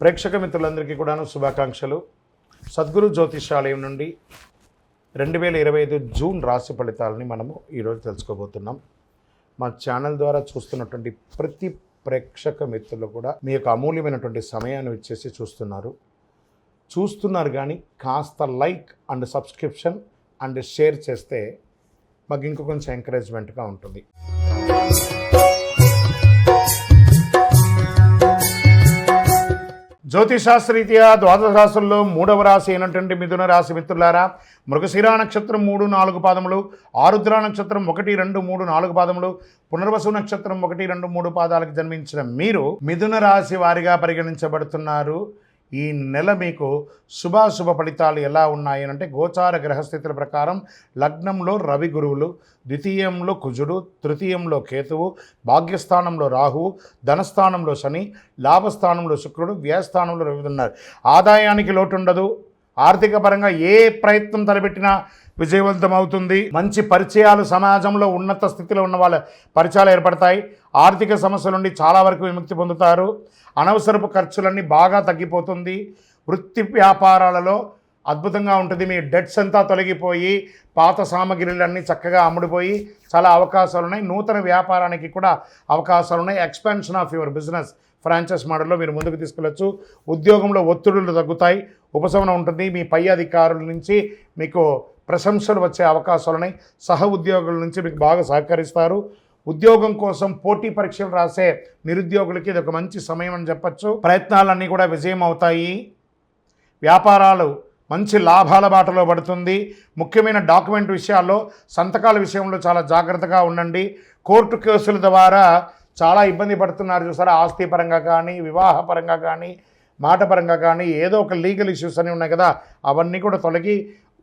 ప్రేక్షక మిత్రులందరికీ కూడాను శుభాకాంక్షలు. సద్గురు జ్యోతిషాలయం నుండి 2025 జూన్ రాశి ఫలితాలని మనము ఈరోజు తెలుసుకోబోతున్నాం. మా ఛానల్ ద్వారా చూస్తున్నటువంటి ప్రతి ప్రేక్షక మిత్రులు కూడా మీ యొక్క అమూల్యమైనటువంటి సమయాన్ని ఇచ్చేసి చూస్తున్నారు కానీ కాస్త like and subscription and share చేస్తే మాకు ఇంకో కొంచెం ఎంకరేజ్మెంట్గా ఉంటుంది. జ్యోతిశాస్త్రరీత్యా ద్వాదశ రాశుల్లో 3వ రాశి అయినటువంటి మిథున రాశి మిత్రులారా, మృగశిరా నక్షత్రం 3, 4 పాదములు, ఆరుద్ర నక్షత్రం 1, 2, 3, 4 పాదములు, పునర్వసు నక్షత్రం 1, 2, 3 పాదాలకు జన్మించిన మీరు మిథున రాశి వారిగా పరిగణించబడుతున్నారు. ఈ నెల మీకు శుభాశుభ ఫలితాలు ఎలా ఉన్నాయి అంటే, గోచార గ్రహస్థితుల ప్రకారం లగ్నంలో రవి గురువులు, ద్వితీయంలో కుజుడు, తృతీయంలో కేతువు, భాగ్యస్థానంలో రాహువు, ధనస్థానంలో శని, లాభస్థానంలో శుక్రుడు, వ్యయస్థానంలో రవి ఉన్నారు. ఆదాయానికి లోటు ఉండదు. ఆర్థిక పరంగా ఏ ప్రయత్నం తలపెట్టినా విజయవంతం అవుతుంది. మంచి పరిచయాలు, సమాజంలో ఉన్నత స్థితిలో ఉన్న వాళ్ళ పరిచయాలు ఏర్పడతాయి. ఆర్థిక సమస్యల నుండి చాలా వరకు విముక్తి పొందుతారు. అనవసరపు ఖర్చులన్నీ బాగా తగ్గిపోతుంది. వృత్తి వ్యాపారాలలో అద్భుతంగా ఉంటుంది. మీ డెట్స్ అంతా తొలగిపోయి పాత సామగ్రిలన్నీ చక్కగా అమ్ముడిపోయి చాలా అవకాశాలు ఉన్నాయి. నూతన వ్యాపారానికి కూడా అవకాశాలు ఉన్నాయి. Expansion of your business franchise మోడల్లో మీరు ముందుకు తీసుకెళ్ళచ్చు. ఉద్యోగంలో ఒత్తిడులు తగ్గుతాయి, ఉపశమనం ఉంటుంది. మీ పై అధికారుల నుంచి మీకు ప్రశంసలు వచ్చే అవకాశాలు ఉన్నాయి. సహ ఉద్యోగుల నుంచి మీకు బాగా సహకరిస్తారు. ఉద్యోగం కోసం పోటీ పరీక్షలు రాసే నిరుద్యోగులకి ఇది ఒక మంచి సమయం అని చెప్పచ్చు. ప్రయత్నాలన్నీ కూడా విజయం అవుతాయి. వ్యాపారాలు మంచి లాభాల బాటలో పడుతుంది. ముఖ్యమైన డాక్యుమెంట్ విషయాల్లో, సంతకాల విషయంలో చాలా జాగ్రత్తగా ఉండండి. కోర్టు కేసుల ద్వారా చాలా ఇబ్బంది పడుతున్నారు చూసారా, ఆస్తి పరంగా కానీ, వివాహ పరంగా కానీ, మాట పరంగా కానీ, ఏదో ఒక లీగల్ ఇష్యూస్ అని ఉన్నాయి కదా, అవన్నీ కూడా తొలగి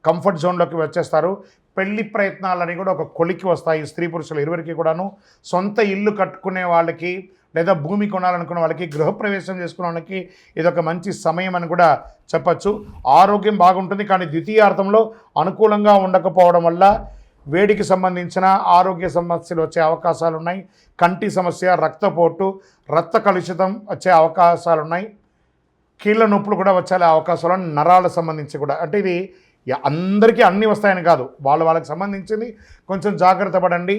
కంఫర్ట్ జోన్లోకి వచ్చేస్తారు. పెళ్లి ప్రయత్నాలని కూడా ఒక కొలికి వస్తాయి. స్త్రీ పురుషులు ఇరువురికి కూడాను. సొంత ఇల్లు కట్టుకునే వాళ్ళకి, లేదా భూమి కొనాలనుకునే వాళ్ళకి, గృహప్రవేశం చేసుకునే వాళ్ళకి ఇదొక మంచి సమయం అని కూడా చెప్పచ్చు. ఆరోగ్యం బాగుంటుంది, కానీ ద్వితీయార్థంలో అనుకూలంగా ఉండకపోవడం వల్ల వేడికి సంబంధించిన ఆరోగ్య సమస్యలు వచ్చే అవకాశాలు ఉన్నాయి. కంటి సమస్య, రక్తపోటు, రక్త కలుషితం వచ్చే అవకాశాలు ఉన్నాయి. కీళ్ళ నొప్పులు కూడా వచ్చే అవకాశాలు, నరాలకు సంబంధించి కూడా. అంటే ఇది అందరికీ అన్నీ వస్తాయని కాదు, వాళ్ళకి సంబంధించింది కొంచెం జాగ్రత్త పడండి.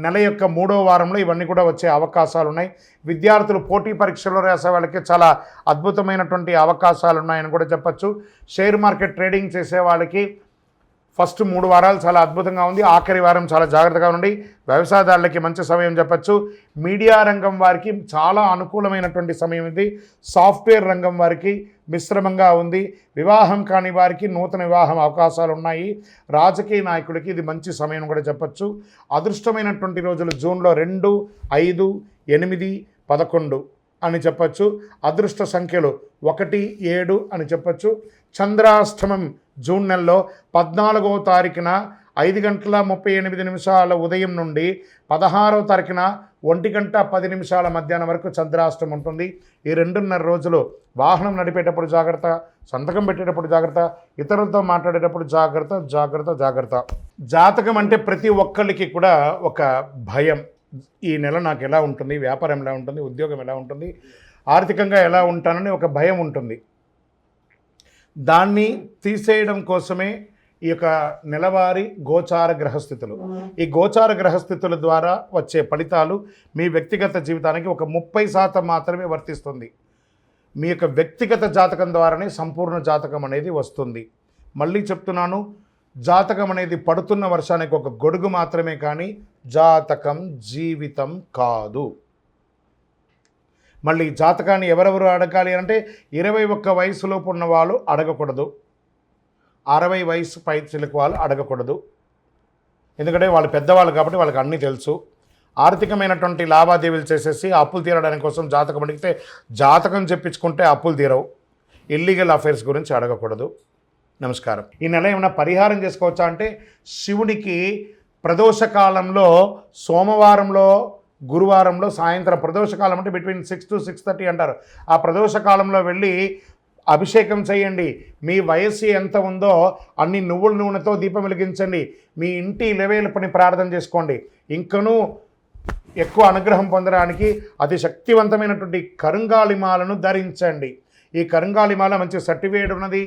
నెల యొక్క 3వ వారంలో ఇవన్నీ కూడా వచ్చే అవకాశాలు ఉన్నాయి. విద్యార్థులు పోటీ పరీక్షల్లో రాసే వాళ్ళకి చాలా అద్భుతమైనటువంటి అవకాశాలు ఉన్నాయని కూడా చెప్పచ్చు. షేర్ మార్కెట్ ట్రేడింగ్ చేసే వాళ్ళకి ఫస్ట్ 3 వారాలు చాలా అద్భుతంగా ఉంది. ఆఖరి వారం చాలా జాగ్రత్తగా ఉండి. వ్యవసాయదారులకి మంచి సమయం చెప్పచ్చు. మీడియా రంగం వారికి చాలా అనుకూలమైనటువంటి సమయం ఇది. సాఫ్ట్వేర్ రంగం వారికి మిశ్రమంగా ఉంది. వివాహం కాని వారికి నూతన వివాహం అవకాశాలు ఉన్నాయి. రాజకీయ నాయకుడికి ఇది మంచి సమయం కూడా చెప్పచ్చు. అదృష్టమైనటువంటి రోజులు జూన్లో 2, 5, 8, 11 అని చెప్పచ్చు. అదృష్ట సంఖ్యలు 1, 7 అని చెప్పచ్చు. చంద్రాష్టమం జూన్ నెలలో 14వ తారీఖున 5:38 ఉదయం నుండి 16వ తారీఖున 1:10 మధ్యాహ్నం వరకు చంద్రాష్టమం ఉంటుంది. ఈ 2.5 రోజులు వాహనం నడిపేటప్పుడు జాగ్రత్త, సంతకం పెట్టేటప్పుడు జాగ్రత్త, ఇతరులతో మాట్లాడేటప్పుడు జాగ్రత్త జాగ్రత్త జాగ్రత్త. జాతకం అంటే ప్రతి ఒక్కరికి కూడా ఒక భయం. ఈ నెల నాకు ఎలా ఉంటుంది, వ్యాపారం ఎలా ఉంటుంది, ఉద్యోగం ఎలా ఉంటుంది, ఆర్థికంగా ఎలా ఉంటానని ఒక భయం ఉంటుంది. దాన్ని తీసేయడం కోసమే ఈ యొక్క నెలవారీ గోచార గ్రహస్థితులు. ఈ గోచార గ్రహస్థితుల ద్వారా వచ్చే ఫలితాలు మీ వ్యక్తిగత జీవితానికి ఒక 30% మాత్రమే వర్తిస్తుంది. మీ యొక్క వ్యక్తిగత జాతకం ద్వారానే సంపూర్ణ జాతకం అనేది వస్తుంది. మళ్ళీ చెప్తున్నాను, జాతకం అనేది పడుతున్న వర్షానికి ఒక గొడుగు మాత్రమే, కానీ జాతకం జీవితం కాదు. మళ్ళీ జాతకాన్ని ఎవరెవరు అడగాలి అంటే 21 వయసులోపు ఉన్న వాళ్ళు అడగకూడదు, 60 వయసు పై చిలుకు వాళ్ళు అడగకూడదు. ఎందుకంటే వాళ్ళు పెద్దవాళ్ళు కాబట్టి వాళ్ళకి అన్నీ తెలుసు. ఆర్థికమైనటువంటి లావాదేవీలు చేసేసి అప్పులు తీరడానికి కోసం జాతకం అడిగితే, జాతకం చెప్పించుకుంటే అప్పులు తీరవు. ఇల్లీగల్ అఫైర్స్ గురించి అడగకూడదు. నమస్కారం. ఈ నెల ఏమైనా పరిహారం చేసుకోవచ్చా అంటే, శివునికి ప్రదోషకాలంలో సోమవారంలో, గురువారంలో సాయంత్రం, ప్రదోషకాలం అంటే బిట్వీన్ 6 to 6:30 అంటారు. ఆ ప్రదోషకాలంలో వెళ్ళి అభిషేకం చేయండి. మీ వయస్సు ఎంత ఉందో అన్ని నువ్వుల నూనెతో దీపం వెలిగించండి. మీ ఇంటి ఇలవేలుపని ప్రార్థన చేసుకోండి. ఇంకనూ ఎక్కువ అనుగ్రహం పొందడానికి అతి శక్తివంతమైనటువంటి కరుంగాళిమాలను ధరించండి. ఈ కరుంగాళిమాల మంచి సర్టిఫికేట్ ఉన్నది,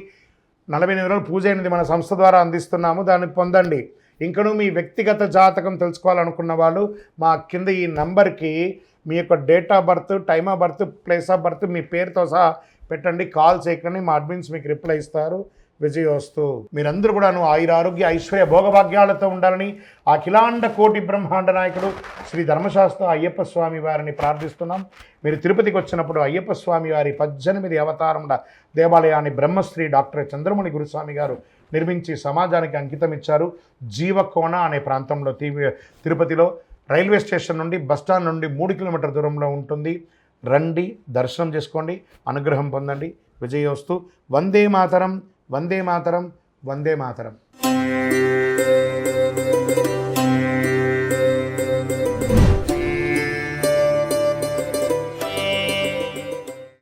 48 రోజులు పూజ అయినది మన సంస్థ ద్వారా అందిస్తున్నాము, దాన్ని పొందండి. ఇంకను మీ వ్యక్తిగత జాతకం తెలుసుకోవాలనుకున్న వాళ్ళు మా కింద ఈ నంబర్కి మీ యొక్క date of birth, time of birth, place of birth మీ పేరుతో సహా పెట్టండి. కాల్ చేయకండి, మా అడ్మిన్స్ మీకు రిప్లై ఇస్తారు. విజయోస్తు. మీరందరూ కూడా ఆయురారోగ్య ఐశ్వర్య భోగభాగ్యాలతో ఉండాలని అఖిలాండ కోటి బ్రహ్మాండ నాయకుడు శ్రీ ధర్మశాస్త్ర అయ్యప్ప స్వామి వారిని ప్రార్థిస్తున్నాం. మీరు తిరుపతికి వచ్చినప్పుడు అయ్యప్ప స్వామి వారి 18 అవతారముల దేవాలయాన్ని బ్రహ్మశ్రీ డాక్టర్ చంద్రమణి గురుస్వామి గారు నిర్మించి సమాజానికి అంకితం ఇచ్చారు. జీవకోణ అనే ప్రాంతంలో తిరుపతిలో రైల్వే స్టేషన్ నుండి బస్టాండ్ నుండి 3 కిలోమీటర్ల దూరంలో ఉంటుంది. రండి, దర్శనం చేసుకోండి, అనుగ్రహం పొందండి. విజయోస్తు. వందే మాతరం, వందే మాతరం, వందే మాతరం.